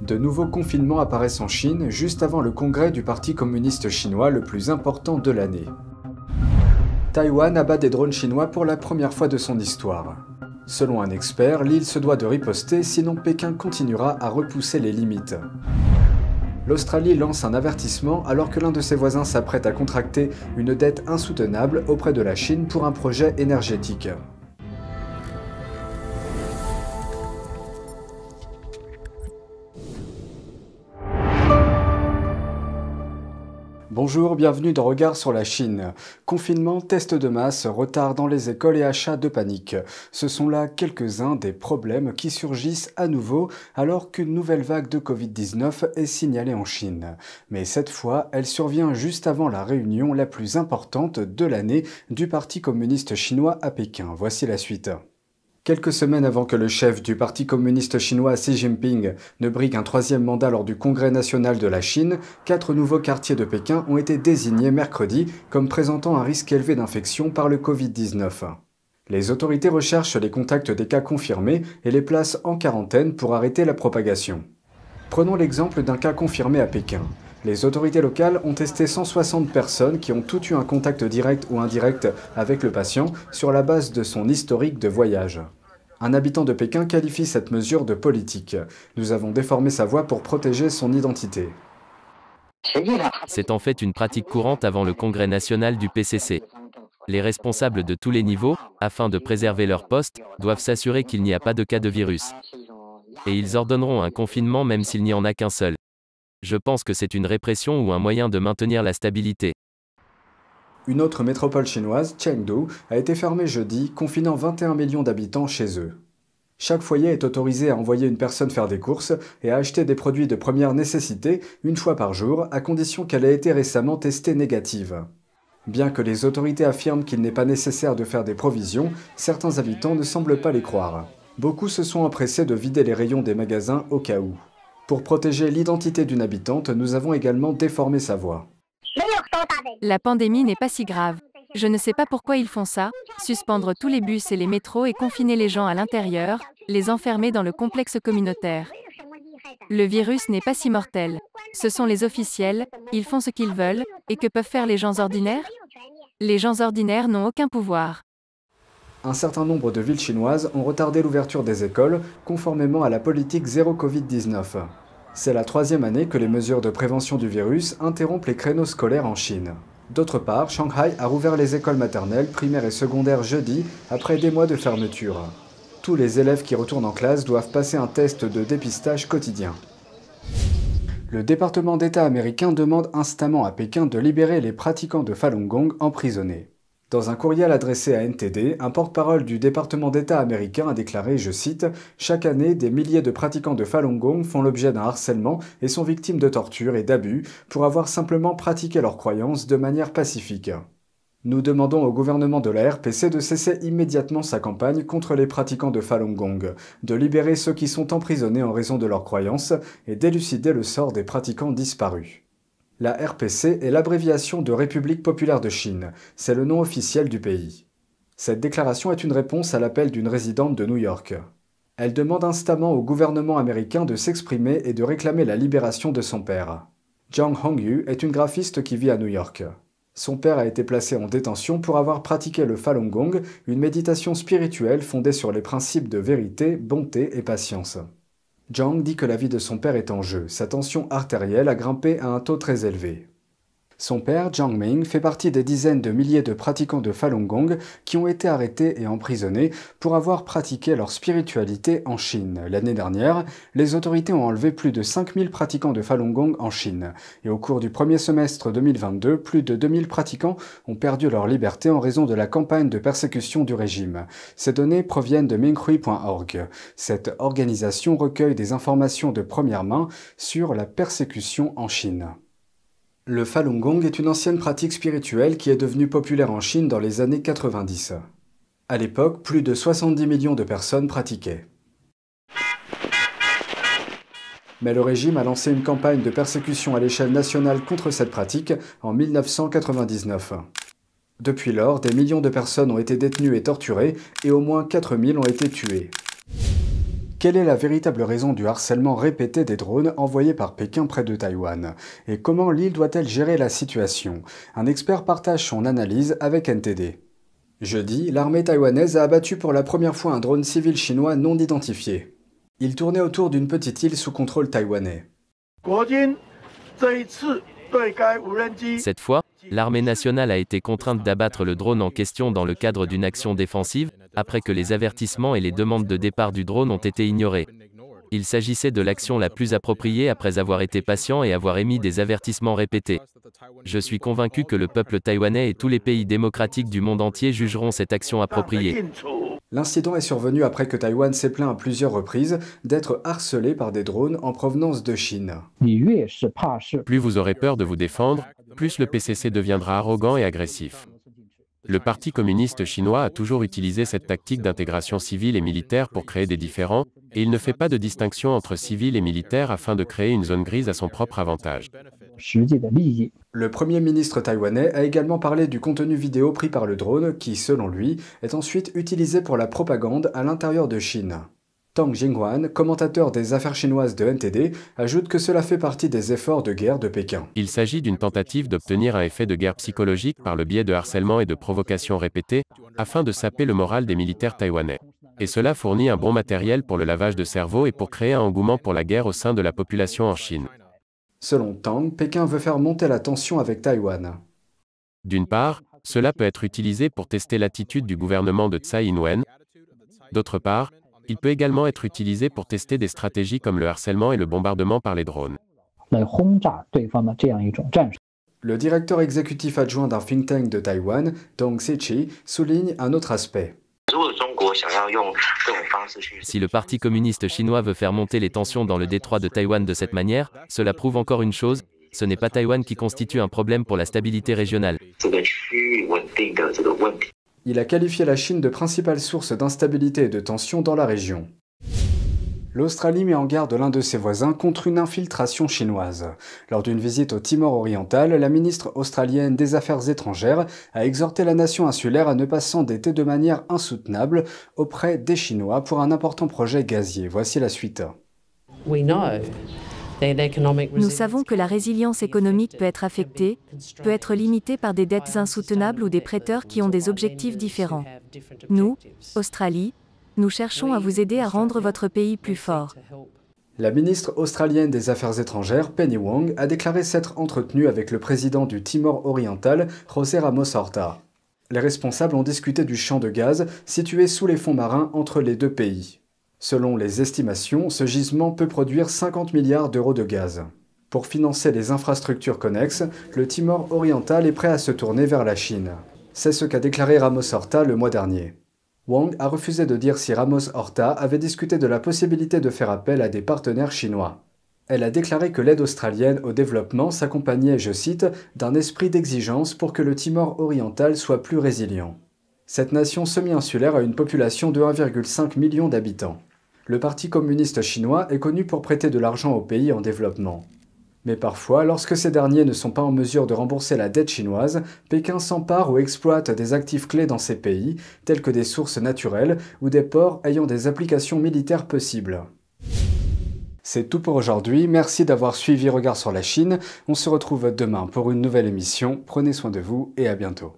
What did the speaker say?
De nouveaux confinements apparaissent en Chine juste avant le congrès du Parti communiste chinois le plus important de l'année. Taïwan abat des drones chinois pour la première fois de son histoire. Selon un expert, l'île se doit de riposter, sinon Pékin continuera à repousser les limites. L'Australie lance un avertissement alors que l'un de ses voisins s'apprête à contracter une dette insoutenable auprès de la Chine pour un projet énergétique. Bonjour, bienvenue dans Regard sur la Chine. Confinement, tests de masse, retard dans les écoles et achats de panique. Ce sont là quelques-uns des problèmes qui surgissent à nouveau alors qu'une nouvelle vague de Covid-19 est signalée en Chine. Mais cette fois, elle survient juste avant la réunion la plus importante de l'année du Parti communiste chinois à Pékin. Voici la suite. Quelques semaines avant que le chef du Parti communiste chinois Xi Jinping ne brigue un troisième mandat lors du Congrès national de la Chine, 4 nouveaux quartiers de Pékin ont été désignés mercredi comme présentant un risque élevé d'infection par le Covid-19. Les autorités recherchent les contacts des cas confirmés et les placent en quarantaine pour arrêter la propagation. Prenons l'exemple d'un cas confirmé à Pékin. Les autorités locales ont testé 160 personnes qui ont toutes eu un contact direct ou indirect avec le patient sur la base de son historique de voyage. Un habitant de Pékin qualifie cette mesure de politique. Nous avons déformé sa voix pour protéger son identité. C'est en fait une pratique courante avant le congrès national du PCC. Les responsables de tous les niveaux, afin de préserver leur poste, doivent s'assurer qu'il n'y a pas de cas de virus. Et ils ordonneront un confinement même s'il n'y en a qu'un seul. Je pense que c'est une répression ou un moyen de maintenir la stabilité. Une autre métropole chinoise, Chengdu, a été fermée jeudi, confinant 21 millions d'habitants chez eux. Chaque foyer est autorisé à envoyer une personne faire des courses et à acheter des produits de première nécessité une fois par jour, à condition qu'elle ait été récemment testée négative. Bien que les autorités affirment qu'il n'est pas nécessaire de faire des provisions, certains habitants ne semblent pas les croire. Beaucoup se sont empressés de vider les rayons des magasins au cas où. Pour protéger l'identité d'une habitante, nous avons également déformé sa voix. La pandémie n'est pas si grave. Je ne sais pas pourquoi ils font ça, suspendre tous les bus et les métros et confiner les gens à l'intérieur, les enfermer dans le complexe communautaire. Le virus n'est pas si mortel. Ce sont les officiels, ils font ce qu'ils veulent, et que peuvent faire les gens ordinaires? Les gens ordinaires n'ont aucun pouvoir. Un certain nombre de villes chinoises ont retardé l'ouverture des écoles, conformément à la politique zéro Covid-19. C'est la 3e année que les mesures de prévention du virus interrompent les créneaux scolaires en Chine. D'autre part, Shanghai a rouvert les écoles maternelles, primaires et secondaires jeudi, après des mois de fermeture. Tous les élèves qui retournent en classe doivent passer un test de dépistage quotidien. Le département d'État américain demande instamment à Pékin de libérer les pratiquants de Falun Gong emprisonnés. Dans un courriel adressé à NTD, un porte-parole du département d'État américain a déclaré, je cite, « Chaque année, des milliers de pratiquants de Falun Gong font l'objet d'un harcèlement et sont victimes de tortures et d'abus pour avoir simplement pratiqué leurs croyances de manière pacifique. Nous demandons au gouvernement de la RPC de cesser immédiatement sa campagne contre les pratiquants de Falun Gong, de libérer ceux qui sont emprisonnés en raison de leurs croyances et d'élucider le sort des pratiquants disparus. » La RPC est l'abréviation de République populaire de Chine, c'est le nom officiel du pays. Cette déclaration est une réponse à l'appel d'une résidente de New York. Elle demande instamment au gouvernement américain de s'exprimer et de réclamer la libération de son père. Zhang Hongyu est une graphiste qui vit à New York. Son père a été placé en détention pour avoir pratiqué le Falun Gong, une méditation spirituelle fondée sur les principes de vérité, bonté et patience. Zhang dit que la vie de son père est en jeu. Sa tension artérielle a grimpé à un taux très élevé. Son père, Jiang Ming, fait partie des dizaines de milliers de pratiquants de Falun Gong qui ont été arrêtés et emprisonnés pour avoir pratiqué leur spiritualité en Chine. L'année dernière, les autorités ont enlevé plus de 5000 pratiquants de Falun Gong en Chine. Et au cours du premier semestre 2022, plus de 2000 pratiquants ont perdu leur liberté en raison de la campagne de persécution du régime. Ces données proviennent de Minghui.org. Cette organisation recueille des informations de première main sur la persécution en Chine. Le Falun Gong est une ancienne pratique spirituelle qui est devenue populaire en Chine dans les années 90. À l'époque, plus de 70 millions de personnes pratiquaient. Mais le régime a lancé une campagne de persécution à l'échelle nationale contre cette pratique en 1999. Depuis lors, des millions de personnes ont été détenues et torturées et au moins 4000 ont été tuées. Quelle est la véritable raison du harcèlement répété des drones envoyés par Pékin près de Taïwan? Et comment l'île doit-elle gérer la situation? Un expert partage son analyse avec NTD. Jeudi, l'armée taïwanaise a abattu pour la première fois un drone civil chinois non identifié. Il tournait autour d'une petite île sous contrôle taïwanais. Cette fois, l'armée nationale a été contrainte d'abattre le drone en question dans le cadre d'une action défensive, après que les avertissements et les demandes de départ du drone ont été ignorés. Il s'agissait de l'action la plus appropriée après avoir été patient et avoir émis des avertissements répétés. Je suis convaincu que le peuple taïwanais et tous les pays démocratiques du monde entier jugeront cette action appropriée. L'incident est survenu après que Taïwan s'est plaint à plusieurs reprises d'être harcelé par des drones en provenance de Chine. Plus vous aurez peur de vous défendre, plus le PCC deviendra arrogant et agressif. Le Parti communiste chinois a toujours utilisé cette tactique d'intégration civile et militaire pour créer des différends, et il ne fait pas de distinction entre civils et militaires afin de créer une zone grise à son propre avantage. Le Premier ministre taïwanais a également parlé du contenu vidéo pris par le drone qui, selon lui, est ensuite utilisé pour la propagande à l'intérieur de Chine. Tang Jinghuan, commentateur des affaires chinoises de NTD, ajoute que cela fait partie des efforts de guerre de Pékin. Il s'agit d'une tentative d'obtenir un effet de guerre psychologique par le biais de harcèlement et de provocations répétées, afin de saper le moral des militaires taïwanais. Et cela fournit un bon matériel pour le lavage de cerveau et pour créer un engouement pour la guerre au sein de la population en Chine. Selon Tang, Pékin veut faire monter la tension avec Taïwan. D'une part, cela peut être utilisé pour tester l'attitude du gouvernement de Tsai Ing-wen. D'autre part, il peut également être utilisé pour tester des stratégies comme le harcèlement et le bombardement par les drones. Le directeur exécutif adjoint d'un think tank de Taïwan, Dong Sichi, souligne un autre aspect. Si le Parti communiste chinois veut faire monter les tensions dans le détroit de Taïwan de cette manière, cela prouve encore une chose, ce n'est pas Taïwan qui constitue un problème pour la stabilité régionale. Il a qualifié la Chine de principale source d'instabilité et de tension dans la région. L'Australie met en garde l'un de ses voisins contre une infiltration chinoise. Lors d'une visite au Timor oriental, la ministre australienne des Affaires étrangères a exhorté la nation insulaire à ne pas s'endetter de manière insoutenable auprès des Chinois pour un important projet gazier. Voici la suite. Nous savons que la résilience économique peut être affectée, peut être limitée par des dettes insoutenables ou des prêteurs qui ont des objectifs différents. Nous, Australie, nous cherchons à vous aider à rendre votre pays plus fort. La ministre australienne des Affaires étrangères, Penny Wong, a déclaré s'être entretenue avec le président du Timor oriental, José Ramos Horta. Les responsables ont discuté du champ de gaz situé sous les fonds marins entre les deux pays. Selon les estimations, ce gisement peut produire 50 milliards d'euros de gaz. Pour financer les infrastructures connexes, le Timor oriental est prêt à se tourner vers la Chine. C'est ce qu'a déclaré Ramos Horta le mois dernier. Wang a refusé de dire si Ramos Horta avait discuté de la possibilité de faire appel à des partenaires chinois. Elle a déclaré que l'aide australienne au développement s'accompagnait, je cite, d'un esprit d'exigence pour que le Timor oriental soit plus résilient. Cette nation semi-insulaire a une population de 1,5 million d'habitants. Le Parti communiste chinois est connu pour prêter de l'argent aux pays en développement. Mais parfois, lorsque ces derniers ne sont pas en mesure de rembourser la dette chinoise, Pékin s'empare ou exploite des actifs clés dans ces pays, tels que des sources naturelles ou des ports ayant des applications militaires possibles. C'est tout pour aujourd'hui, merci d'avoir suivi Regard sur la Chine. On se retrouve demain pour une nouvelle émission. Prenez soin de vous et à bientôt.